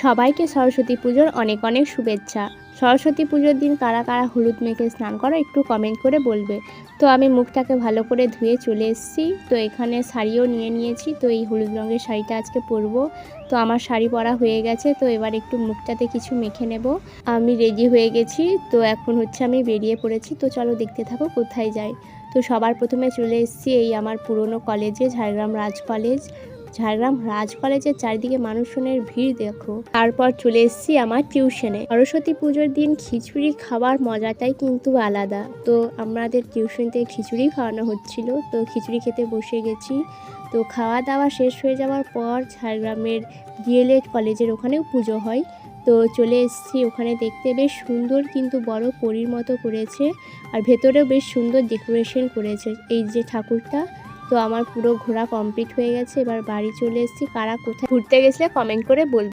সবাইকে সরস্বতী পুজোর অনেক অনেক শুভেচ্ছা। সরস্বতী পুজোর দিন কারা কারা হলুদ মেখে স্নান করো একটু কমেন্ট করে বলবে। তো আমি মুখটাকে ভালো করে ধুয়ে চলে এসেছি। তো এখানে শাড়িও নিয়ে নিয়েছি। তো এই হলুদ রঙের শাড়িটা আজকে পরবো। তো আমার শাড়ি পরা হয়ে গেছে। তো এবার একটু মুখটাতে কিছু মেখে নেব। আমি রেডি হয়ে গেছি। তো এখন হচ্ছে আমি বেরিয়ে পড়েছি। তো চলো দেখতে থাকো কোথায় যাই। তো সবার প্রথমে চলে এসেছি এই আমার পুরনো কলেজে, ঝাড়গ্রাম রাজ কলেজ। ঝাড়গ্রাম রাজ কলেজের চারিদিকে মানুষজনের ভিড় দেখো। তারপর চলে এসেছি আমার টিউশনে। সরস্বতী পুজোর দিন খিচুড়ি খাবার মজাটাই কিন্তু আলাদা। তো আমাদের টিউশনতে খিচুড়ি খাওয়ানো হচ্ছিল। তো খিচুড়ি খেতে বসে গেছি। তো খাওয়া দাওয়া শেষ হয়ে যাওয়ার পর ঝাড়গ্রামের ডিএলএড কলেজের ওখানেও পুজো হয়। তো চলে এসেছি ওখানে দেখতে, বেশ সুন্দর কিন্তু বড় পরীর মতো করেছে। আর ভেতরেও বেশ সুন্দর ডেকোরেশন করেছে এই যে ঠাকুরটা। তো আমার পুরো ঘোরা কমপ্লিট হয়ে গেছে, এবার বাড়ি চলে এসেছি। কারা কোথায় ঘুরতে গেছিলে কমেন্ট করে বলবে।